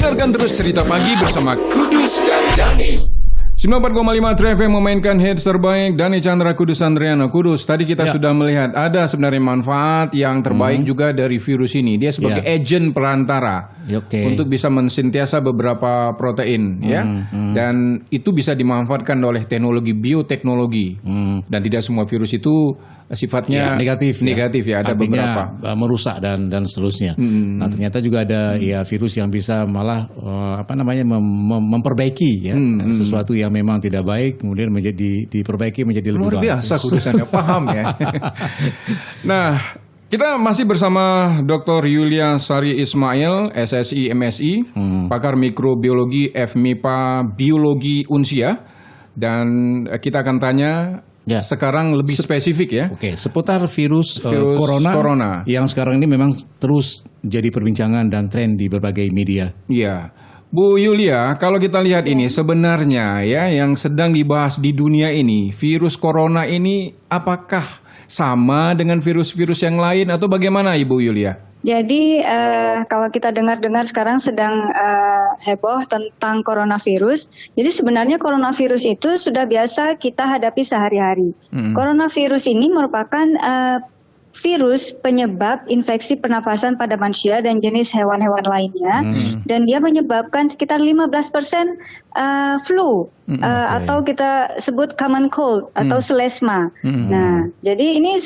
Dengarkan terus Cerita Pagi bersama Kudus dan Dani. 94,5 True FM memainkan hits terbaik. Dani Chandra, Kudus Andriano. Kudus, tadi kita sudah melihat ada sebenarnya manfaat yang terbaik juga dari virus ini. Dia sebagai agen perantara untuk bisa mensintiasa beberapa protein, dan itu bisa dimanfaatkan oleh teknologi bioteknologi. Dan tidak semua virus itu sifatnya negatif ya. Ada artinya beberapa merusak dan seterusnya. Nah, ternyata juga ada virus yang bisa malah memperbaiki sesuatu yang memang tidak baik, kemudian diperbaiki menjadi lebih baik. Luar biasa kudusannya, paham ya. Nah, kita masih bersama Dr. Yulia Sari Ismail, SSI MSI, pakar mikrobiologi FMIPA Biologi Unsia, dan kita akan tanya sekarang lebih spesifik ya. Oke, seputar virus corona yang sekarang ini memang terus jadi perbincangan dan tren di berbagai media. Iya. Bu Yulia, kalau kita lihat ini sebenarnya ya yang sedang dibahas di dunia ini, virus corona ini apakah sama dengan virus-virus yang lain atau bagaimana Ibu Yulia? Jadi kalau kita dengar-dengar sekarang sedang heboh tentang coronavirus. Jadi sebenarnya coronavirus itu sudah biasa kita hadapi sehari-hari. Coronavirus ini merupakan virus penyebab infeksi pernapasan pada manusia dan jenis hewan-hewan lainnya, dan dia menyebabkan sekitar 15% flu atau kita sebut common cold atau selesma. Nah, jadi ini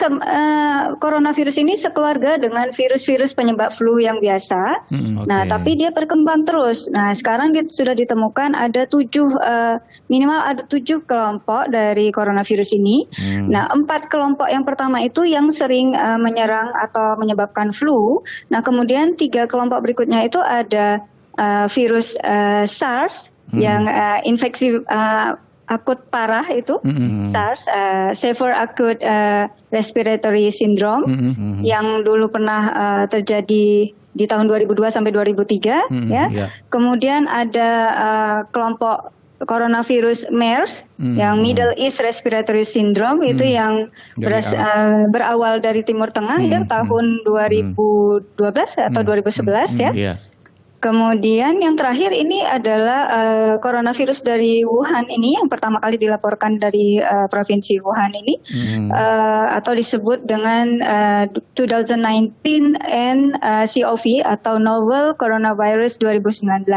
coronavirus ini sekeluarga dengan virus-virus penyebab flu yang biasa. Nah, tapi dia berkembang terus. Nah, sekarang sudah ditemukan ada minimal ada 7 kelompok dari coronavirus ini. Nah, 4 kelompok yang pertama itu yang sering menyerang atau menyebabkan flu. Nah, kemudian 3 kelompok berikutnya itu ada virus SARS yang infeksi akut parah itu, SARS, Severe Acute Respiratory Syndrome, yang dulu pernah terjadi di tahun 2002 sampai 2003, Kemudian ada kelompok coronavirus MERS yang Middle East Respiratory Syndrome, itu yang berawal dari Timur Tengah tahun 2012 atau 2011 ya. Kemudian yang terakhir ini adalah coronavirus dari Wuhan ini yang pertama kali dilaporkan dari provinsi Wuhan ini, atau disebut dengan 2019 nCoV atau Novel Coronavirus 2019.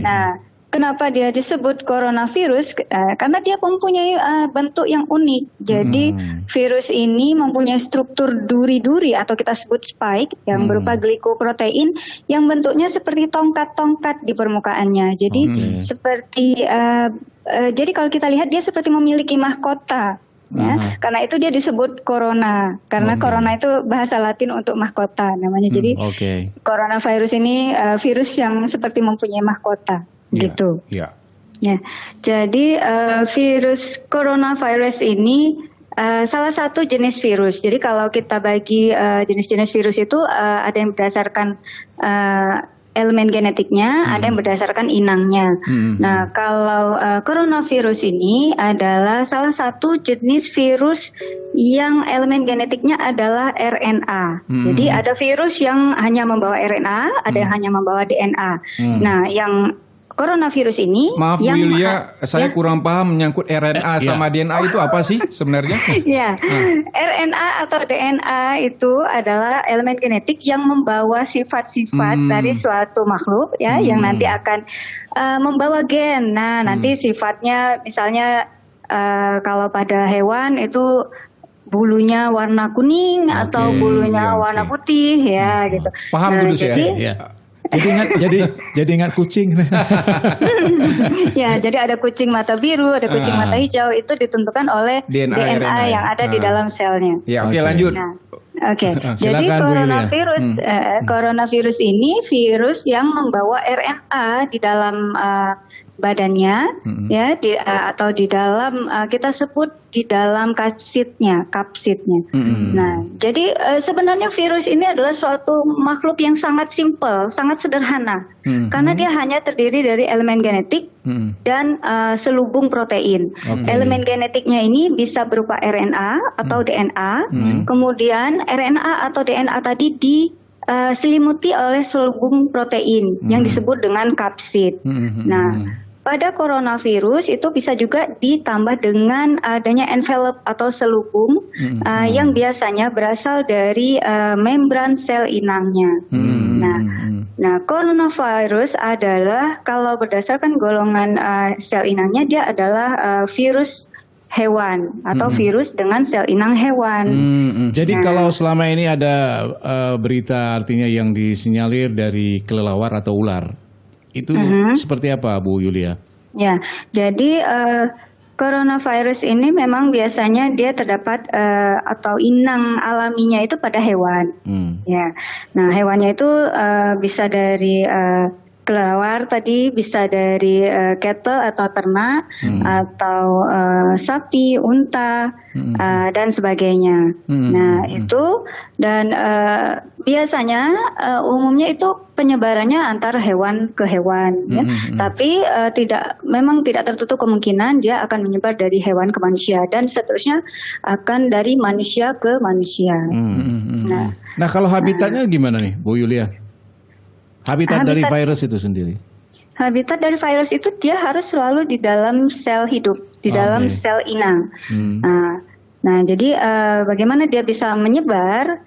Nah, kenapa dia disebut coronavirus? Karena dia mempunyai bentuk yang unik. Jadi virus ini mempunyai struktur duri-duri atau kita sebut spike yang berupa glikoprotein yang bentuknya seperti tongkat-tongkat di permukaannya. Jadi jadi kalau kita lihat dia seperti memiliki mahkota. Ya, karena itu dia disebut corona. Karena corona itu bahasa Latin untuk mahkota namanya. Jadi coronavirus ini virus yang seperti mempunyai mahkota. Gitu. Ya. Jadi virus coronavirus ini salah satu jenis virus. Jadi kalau kita bagi jenis-jenis virus itu ada yang berdasarkan elemen genetiknya, ada yang berdasarkan inangnya. Nah, kalau coronavirus ini adalah salah satu jenis virus yang elemen genetiknya adalah RNA. Jadi ada virus yang hanya membawa RNA, ada yang hanya membawa DNA. Nah, yang coronavirus ini, maaf Bu Yulia, saya kurang paham menyangkut RNA sama DNA itu apa sih sebenarnya? RNA atau DNA itu adalah elemen genetik yang membawa sifat-sifat dari suatu makhluk yang nanti akan membawa gen. Nah, nanti sifatnya misalnya kalau pada hewan itu bulunya warna kuning atau bulunya warna putih gitu. Paham Kudus ya? Jadi ingat kucing. Jadi ada kucing mata biru, ada kucing mata hijau, itu ditentukan oleh DNA yang ada di dalam selnya. Lanjut. Jadi coronavirus ini virus yang membawa RNA di dalam badannya, atau di dalam kita sebut di dalam kapsidnya. Nah, jadi sebenarnya virus ini adalah suatu makhluk yang sangat simpel, sangat sederhana, karena dia hanya terdiri dari elemen genetik dan selubung protein. Elemen genetiknya ini bisa berupa RNA atau DNA, kemudian RNA atau DNA tadi diselimuti oleh selubung protein yang disebut dengan kapsid. Nah, pada coronavirus itu bisa juga ditambah dengan adanya envelope atau selubung yang biasanya berasal dari membran sel inangnya. Nah, coronavirus adalah kalau berdasarkan golongan sel inangnya dia adalah virus hewan atau virus dengan sel inang hewan. Jadi kalau selama ini ada berita artinya yang disinyalir dari kelelawar atau ular, itu seperti apa Bu Yulia? Ya, jadi coronavirus ini memang biasanya dia terdapat atau inang alaminya itu pada hewan. Ya, nah hewannya itu bisa dari kelelawar tadi, bisa dari cattle atau ternak, atau sapi, unta, dan sebagainya. Nah itu dan biasanya umumnya itu penyebarannya antar hewan ke hewan, ya. Tapi memang tidak tertutup kemungkinan dia akan menyebar dari hewan ke manusia dan seterusnya akan dari manusia ke manusia. Nah kalau habitatnya gimana nih Bu Yulia? Habitat dari virus itu sendiri. Habitat dari virus itu dia harus selalu di dalam sel hidup, di dalam sel inang. Nah, jadi bagaimana dia bisa menyebar?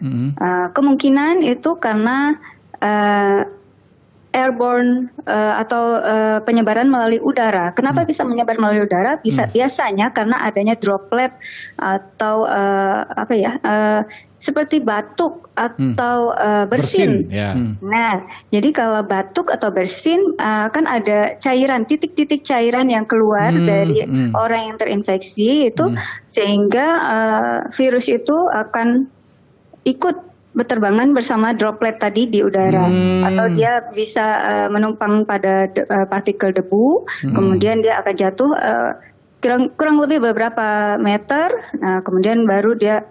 Kemungkinan itu karena airborne atau penyebaran melalui udara. Kenapa bisa menyebar melalui udara? Biasanya karena adanya droplet atau seperti batuk atau bersin. Nah, jadi kalau batuk atau bersin kan ada cairan, titik-titik cairan yang keluar dari orang yang terinfeksi itu sehingga virus itu akan ikut berterbangan bersama droplet tadi di udara, atau dia bisa menumpang pada partikel debu, kemudian dia akan jatuh kurang lebih beberapa meter, kemudian baru dia,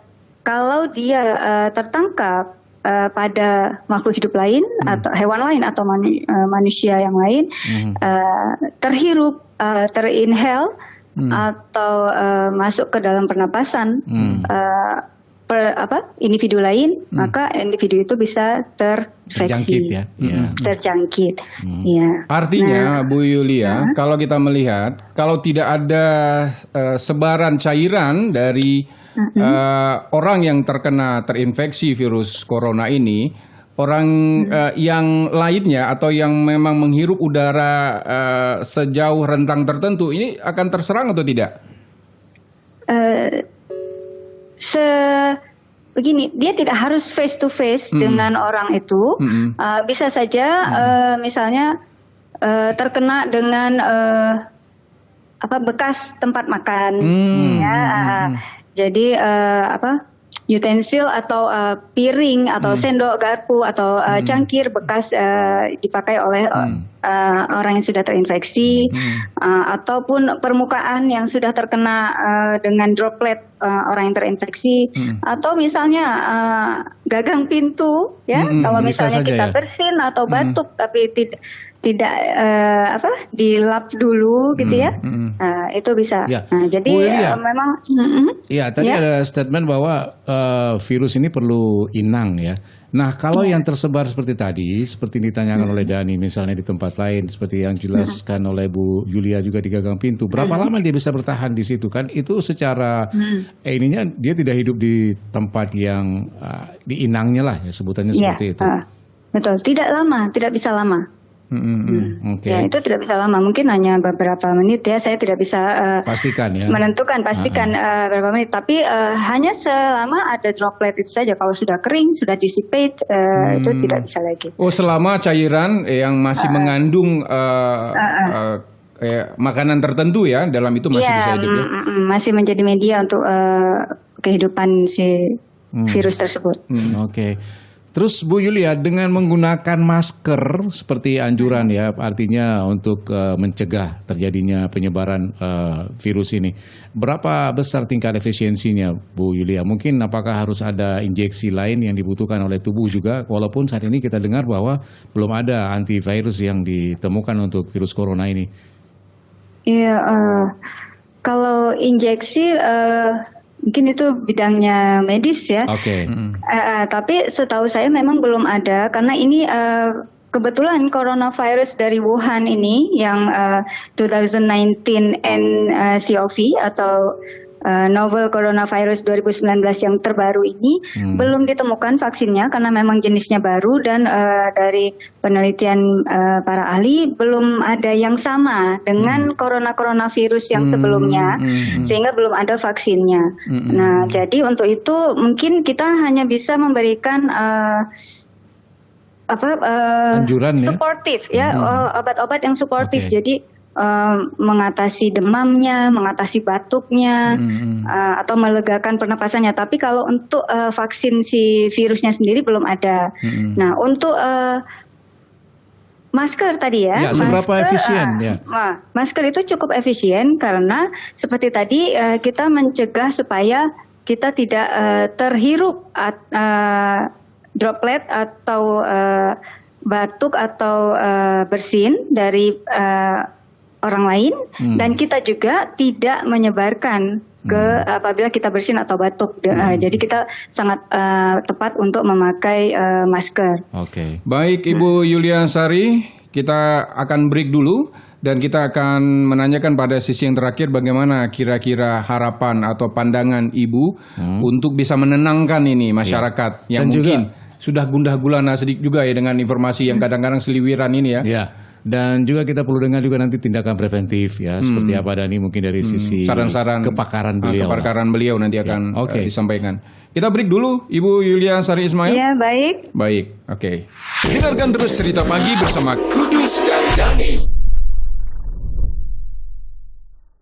kalau dia tertangkap pada makhluk hidup lain atau hewan lain atau manusia yang lain, terhirup, terinhale atau masuk ke dalam pernapasan individu lain, maka individu itu bisa terinfeksi, terjangkit. Ya. Artinya, Bu Yulia, kalau kita melihat, kalau tidak ada sebaran cairan dari orang yang terinfeksi virus corona ini, orang yang lainnya atau yang memang menghirup udara sejauh rentang tertentu, ini akan terserang atau tidak? Begini, dia tidak harus face to face dengan orang itu, bisa saja misalnya terkena dengan bekas tempat makan, jadi utensil atau piring atau sendok garpu atau cangkir bekas dipakai oleh orang yang sudah terinfeksi, ataupun permukaan yang sudah terkena dengan droplet orang yang terinfeksi, atau misalnya gagang pintu, ya, kalau misalnya kita bersin atau batuk tapi tidak dilap dulu gitu ya, itu bisa. Nah, jadi memang tadi ada statement bahwa virus ini perlu inang ya. Nah, kalau yang tersebar seperti tadi, seperti ditanyakan oleh Dani misalnya di tempat lain, seperti yang dijelaskan oleh Bu Yulia juga di gagang pintu, berapa lama dia bisa bertahan di situ kan? Itu secara ininya dia tidak hidup di tempat yang di inangnya lah ya, sebutannya seperti itu. Betul, tidak lama, tidak bisa lama. Ya, itu tidak bisa lama, mungkin hanya beberapa menit ya, saya tidak bisa pastikan berapa menit, tapi hanya selama ada droplet itu saja. Kalau sudah kering, sudah dissipate, itu tidak bisa lagi. Oh, selama cairan yang masih mengandung makanan tertentu ya, dalam itu masih bisa hidup ya? Masih menjadi media untuk kehidupan si virus tersebut. Oke. Terus Bu Yulia, dengan menggunakan masker seperti anjuran ya, artinya untuk mencegah terjadinya penyebaran virus ini, berapa besar tingkat efisiensinya Bu Yulia? Mungkin apakah harus ada injeksi lain yang dibutuhkan oleh tubuh juga, walaupun saat ini kita dengar bahwa belum ada antivirus yang ditemukan untuk virus corona ini? Iya, kalau injeksi mungkin itu bidangnya medis ya. Oke. Tapi setahu saya memang belum ada karena ini kebetulan coronavirus dari Wuhan ini yang 2019 nCoV atau novel coronavirus 2019 yang terbaru ini belum ditemukan vaksinnya karena memang jenisnya baru dan dari penelitian para ahli belum ada yang sama dengan coronavirus yang sebelumnya sehingga belum ada vaksinnya. Nah, jadi untuk itu mungkin kita hanya bisa memberikan anjuran suportif ya, obat-obat yang suportif. Okay. Jadi mengatasi demamnya, mengatasi batuknya, atau melegakan pernapasannya. Tapi kalau untuk vaksin si virusnya sendiri belum ada. Nah, untuk masker tadi ya, seberapa efisien ya? Masker itu cukup efisien karena seperti tadi kita mencegah supaya kita tidak terhirup droplet atau batuk atau bersin dari orang lain dan kita juga tidak menyebarkan ke apabila kita bersin atau batuk. Jadi kita sangat tepat untuk memakai masker. Oke. Baik Ibu Yulia Sari, kita akan break dulu dan kita akan menanyakan pada sisi yang terakhir bagaimana kira-kira harapan atau pandangan Ibu untuk bisa menenangkan ini masyarakat yang Dan mungkin juga sudah gundah gulana sedikit juga ya dengan informasi yang kadang-kadang seliwiran ini ya. Ya. Dan juga kita perlu dengar juga nanti tindakan preventif ya, seperti apa Dani mungkin dari sisi saran-saran kepakaran beliau. Kepakaran beliau nanti akan Oke. disampaikan. Kita break dulu Ibu Yulia Sari Ismail. Ya, baik. Baik, oke. Dengarkan terus Cerita Pagi bersama Kudus dan Dani.